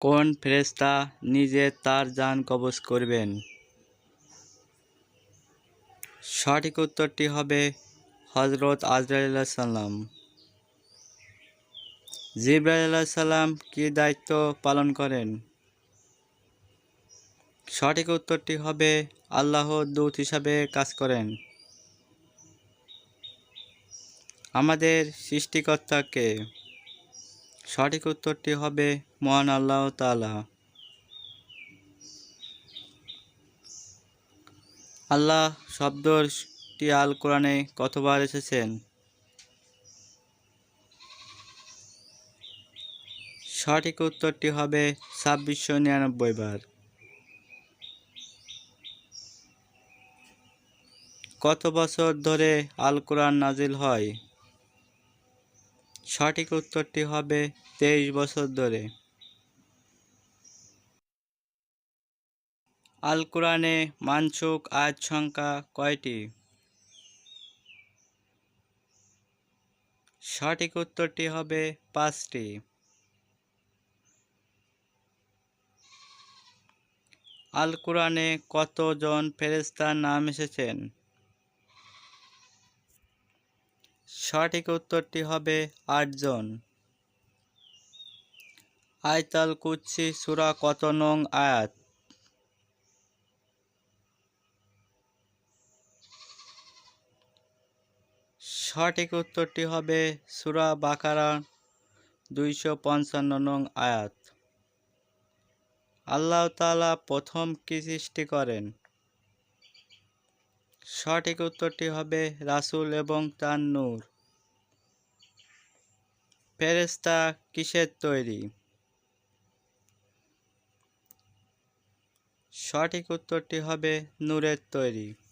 কোন ফেরেশতা নিজে তার জান কবজ করবেন? সঠিক উত্তরটি হবে হযরত আজরাইল আলাইহিস সালাম। জিবরাইল আলাইহিস সালাম কী দায়িত্ব পালন করেন? সঠিক উত্তরটি হবে আল্লাহর দূত হিসাবে কাজ করেন। আমাদের সৃষ্টিকর্তা কে? সঠিক উত্তরটি হবে মহান আল্লাহ তাআলা। আল্লাহ শব্দটি আল কোরআনে কতবার এসেছেন? সঠিক উত্তরটি হবে ২৬৯৯ বার। কত বছর ধরে আল কোরআন নাজিল হয়? সঠিক উত্তরটি হবে ২৩ বছর ধরে। আল কোরআনে মানসুখ আয়াত সংখ্যা কয়টি? সঠিক উত্তরটি হবে ৫টি। আল কোরআনে কতজন ফেরেশতার নাম এসেছেন? সঠিক উত্তরটি হবে ৮ জন। আয়াতুল কুরসি সূরা কত নং আয়াত? সঠিক উত্তরটি হবে সূরা বাকারা ২৫৫ নং আয়াত। আল্লাহ তাআলা প্রথম কি সৃষ্টি করেন? সঠিক উত্তরটি হবে রাসূল এবং তার নূর। ফেরেশতা কিসের তৈরি? সঠিক উত্তরটি হবে নূরের তৈরি।